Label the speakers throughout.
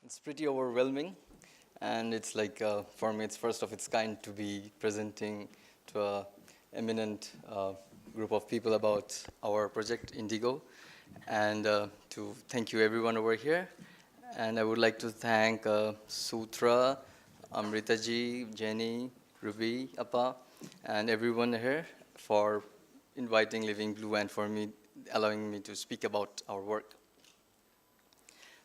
Speaker 1: It's pretty overwhelming, and it's like, for me, it's first of its kind to be presenting to a eminent group of people about our project, Indigo, and to thank you everyone over here. And I would like to thank Sutra, Amritaji, Jenny, Ruby, Appa, and everyone here for inviting Living Blue and for me allowing me to speak about our work.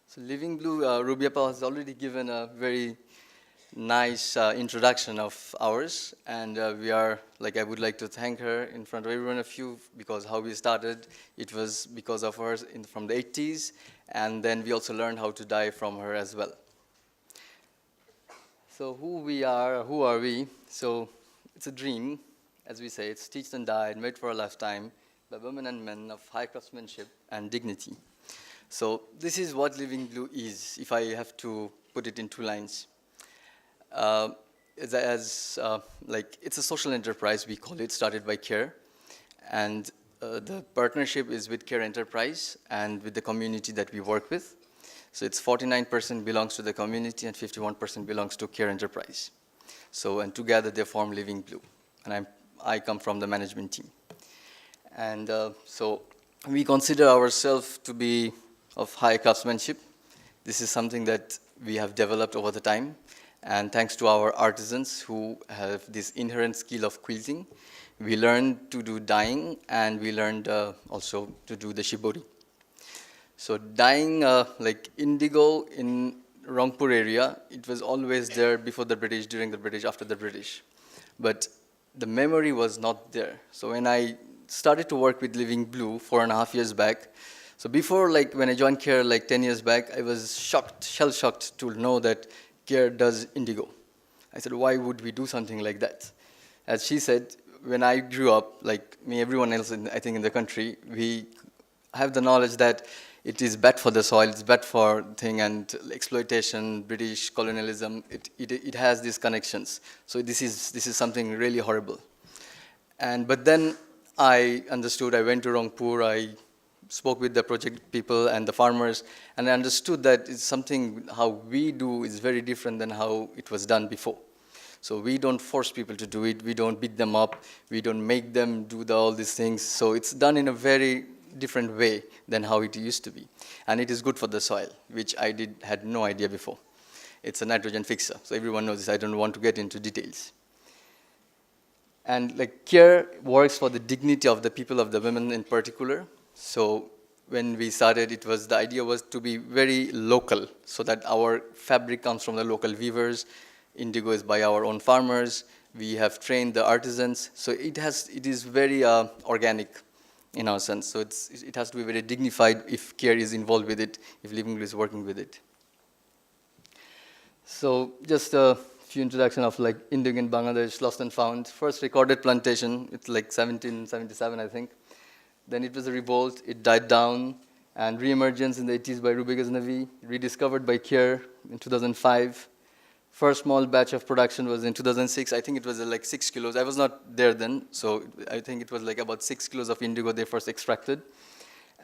Speaker 1: So Living Blue, Ruby Appa has already given a very nice introduction of ours, and I would like to thank her in front of everyone of you, because how we started, it was because of her from the 80s, and then we also learned how to dye from her as well. So who are we? So it's a dream, as we say, it's stitched and dyed, made for a lifetime by women and men of high craftsmanship and dignity. So this is what Living Blue is, if I have to put it in 2 lines. It's a social enterprise, we call it, started by CARE. And the partnership is with CARE Enterprise and with the community that we work with. So it's 49% belongs to the community and 51% belongs to CARE Enterprise. So, and together they form Living Blue. And I come from the management team. And so we consider ourselves to be of high craftsmanship. This is something that we have developed over the time. And thanks to our artisans who have this inherent skill of quilting, we learned to do dyeing, and we learned also to do the shibori. So dyeing, like indigo in Rangpur area, it was always there before the British, during the British, after the British. But the memory was not there. So when I started to work with Living Blue 4.5 years back, so before, when I joined CARE 10 years back, I was shocked, shell-shocked to know that CARE does indigo. I said, why would we do something like that? As she said, when I grew up, like me, everyone else, I think in the country, we have the knowledge that it is bad for the soil, it's bad for and exploitation, British colonialism, it has these connections. So this is something really horrible. But then I understood, I went to Rangpur, I spoke with the project people and the farmers, and I understood that it's something how we do is very different than how it was done before. So we don't force people to do it, we don't beat them up, we don't make them do all these things. So it's done in a very different way than how it used to be. And it is good for the soil, which I had no idea before. It's a nitrogen fixer, so everyone knows this. I don't want to get into details. And CARE works for the dignity of the people, of the women in particular. So when we started, the idea was to be very local, so that our fabric comes from the local weavers. Indigo is by our own farmers. We have trained the artisans. So it is very organic in our sense. So it has to be very dignified if CARE is involved with it, if Living Blue is working with it. So just a few introduction of Indigo in Bangladesh, lost and found. First recorded plantation, it's 1777, I think. Then it was a revolt, it died down, and re-emergence in the 80s by Ruby Ghaznavi, rediscovered by CARE in 2005. First small batch of production was in 2006. I think it was 6 kilos. I was not there then, so I think it was about 6 kilos of indigo they first extracted.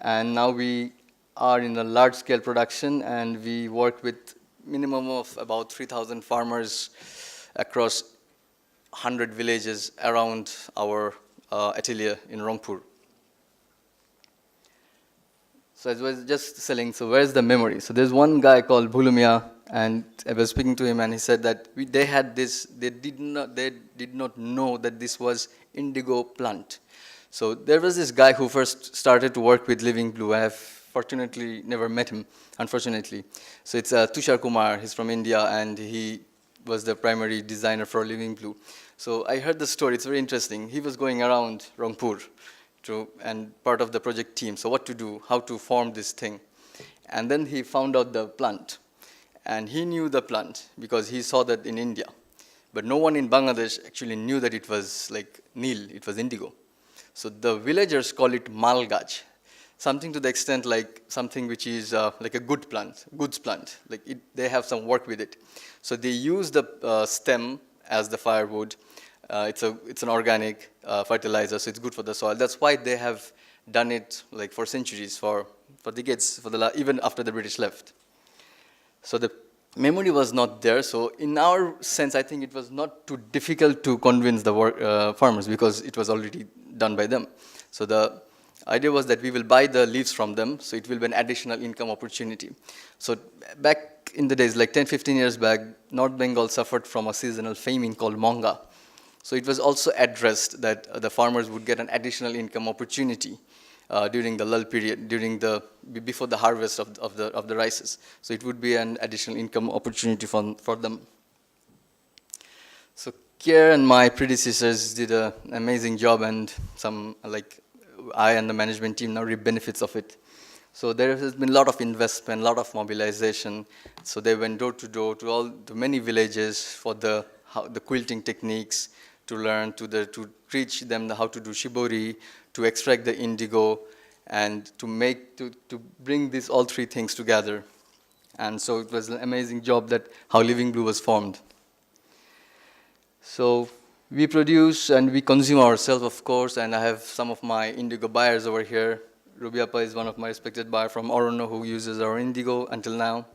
Speaker 1: And now we are in a large-scale production, and we work with minimum of about 3,000 farmers across 100 villages around our atelier in Rangpur. So I was just selling, so where's the memory? So there's one guy called Bhulumia, and I was speaking to him, and he said that they did not know that this was indigo plant. So there was this guy who first started to work with Living Blue. I have fortunately never met him, unfortunately. So it's Tushar Kumar, he's from India, and he was the primary designer for Living Blue. So I heard the story, it's very interesting. He was going around Rangpur, and part of the project team. So what to do, how to form this thing. And then he found out the plant. And he knew the plant because he saw that in India. But no one in Bangladesh actually knew that it was Nil, it was indigo. So the villagers call it malgaj, something to the extent something which is a good plant, goods plant. They have some work with it. So they use the stem as the firewood. It's an organic fertilizer, so it's good for the soil. That's why they have done it for centuries, for decades, even after the British left. So the memory was not there. So in our sense, I think it was not too difficult to convince the farmers because it was already done by them. So the idea was that we will buy the leaves from them, so it will be an additional income opportunity. So back in the days, like 10, 15 years back, North Bengal suffered from a seasonal famine called monga. So it was also addressed that the farmers would get an additional income opportunity during the lull period, before the harvest of the rices. So it would be an additional income opportunity for them. So Kier and my predecessors did an amazing job, and I and the management team now reap benefits of it. So there has been a lot of investment, a lot of mobilization. So they went door to door to many villages for the quilting techniques, to learn, to teach them how to do shibori, to extract the indigo, and to bring these all three things together. And so it was an amazing job that how Living Blue was formed. So we produce and we consume ourselves, of course, and I have some of my indigo buyers over here. Rubiapa is one of my respected buyers from Orono who uses our indigo until now.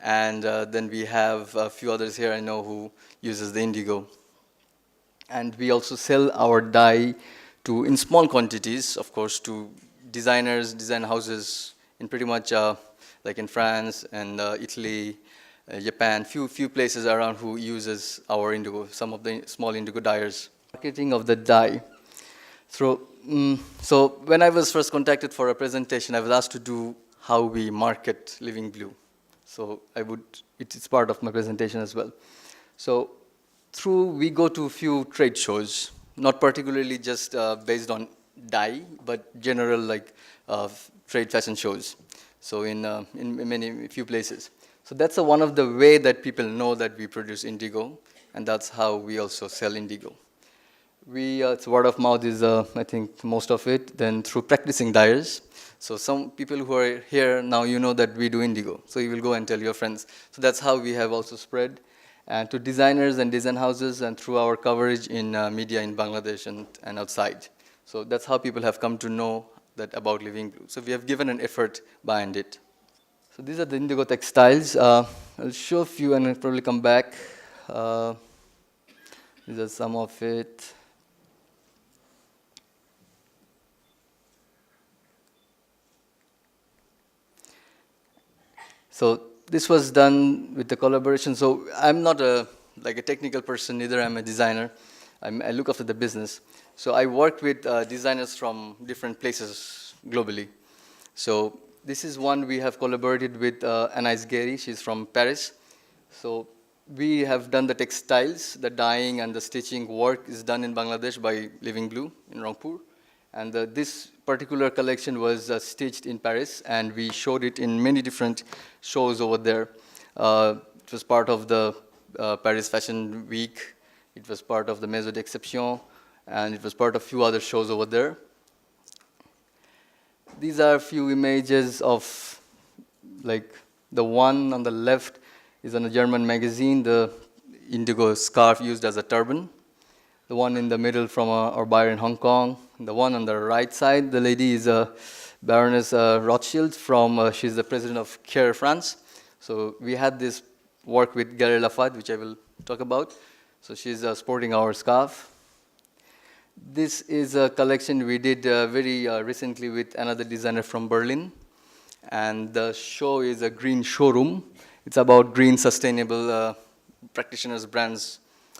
Speaker 1: And then we have a few others here I know who uses the indigo. And we also sell our dye in small quantities, of course, to designers, design houses in pretty much like in France and Italy, Japan, few places around who uses our indigo, some of the small indigo dyers. Marketing of the dye. So when I was first contacted for a presentation, I was asked to do how we market Living Blue. So it's part of my presentation as well. So we go to a few trade shows, not particularly just based on dye, but general trade fashion shows. So in few places. So that's one of the way that people know that we produce indigo, and that's how we also sell indigo. It's word of mouth is I think most of it. Then through practicing dyers. So some people who are here now, you know that we do indigo. So you will go and tell your friends. So that's how we have also spread. And to designers and design houses, and through our coverage in media in Bangladesh and outside. So that's how people have come to know that about Living Blue. So we have given an effort behind it. So these are the indigo textiles. I'll show a few and I'll probably come back. These are some of it. So this was done with the collaboration. So I'm not a technical person, neither I'm a designer. I look after the business. So I worked with designers from different places globally. So this is one we have collaborated with Anais Gary. She's from Paris. So we have done the textiles, the dyeing and the stitching work is done in Bangladesh by Living Blue in Rangpur. And this particular collection was stitched in Paris, and we showed it in many different shows over there. It was part of the Paris Fashion Week. It was part of the Maison d'Exception, and it was part of a few other shows over there. These are a few images of, the one on the left is on a German magazine, the indigo scarf used as a turban. The one in the middle from our buyer in Hong Kong. The one on the right side, the lady is Baroness Rothschild she's the president of CARE France. So we had this work with Galerie Lafayette, which I will talk about. So she's sporting our scarf. This is a collection we did very recently with another designer from Berlin. And the show is a green showroom. It's about green, sustainable practitioners, brands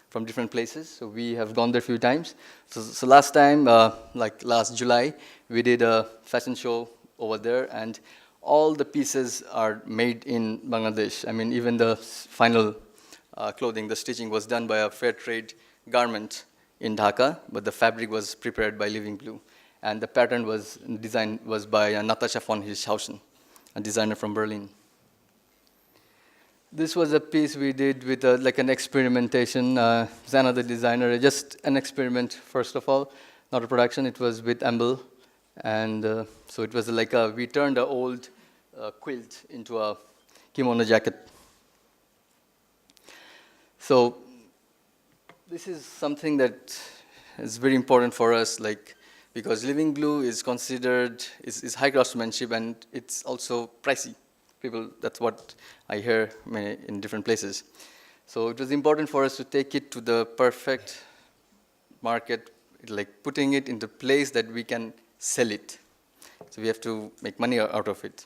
Speaker 1: from different places. So we have gone there a few times. So last time, last July, we did a fashion show over there, and all the pieces are made in Bangladesh. I mean, even the final clothing, the stitching was done by a fair trade garment in Dhaka, but the fabric was prepared by Living Blue. And the pattern design was by Natascha von Hirschhausen, a designer from Berlin. This was a piece we did with an experimentation. It's another designer, just an experiment, first of all, not a production. It was with Amble. And so it was we turned an old quilt into a kimono jacket. So this is something that is very important for us, because Living Blue is considered, is high craftsmanship, and it's also pricey. People, that's what I hear in different places. So it was important for us to take it to the perfect market, like putting it into place that we can sell it. So we have to make money out of it.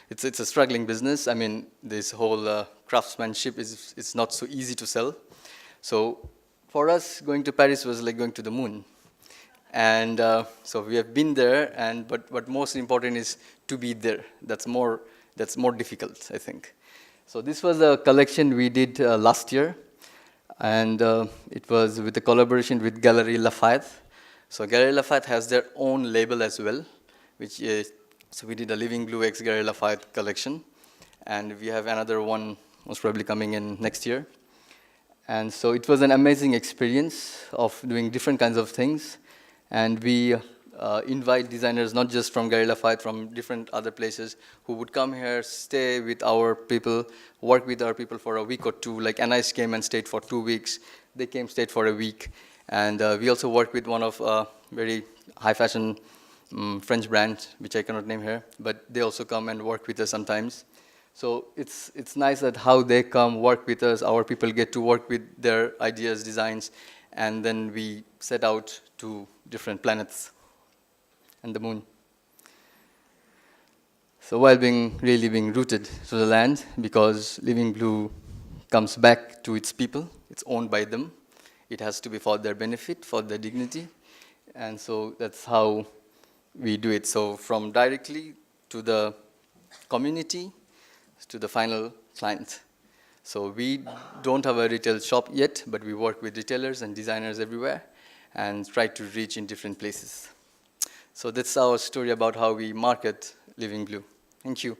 Speaker 1: It's a struggling business. I mean, this whole craftsmanship is not so easy to sell. So for us, going to Paris was like going to the moon. And so we have been there, but what most important is to be there. That's more difficult, I think. So this was a collection we did last year, and it was with a collaboration with Galerie Lafayette. So Galerie Lafayette has their own label as well, which is, so we did a Living Blue X Galerie Lafayette collection, and we have another one most probably coming in next year. And so it was an amazing experience of doing different kinds of things. And we invite designers, not just from Galerie Lafayette, from different other places, who would come here, stay with our people, work with our people for a week or two. Like Anais came and stayed for 2 weeks. They came, stayed for a week. And we also work with one of very high fashion French brand, which I cannot name here, but they also come and work with us sometimes. So it's nice that how they come work with us, our people get to work with their ideas, designs, and then we set out to different planets and the moon. So while really being rooted to the land, because Living Blue comes back to its people, it's owned by them. It has to be for their benefit, for their dignity, and so that's how we do it. So from directly to the community, to the final client. So we don't have a retail shop yet, but we work with retailers and designers everywhere and try to reach in different places. So that's our story about how we market Living Blue. Thank you.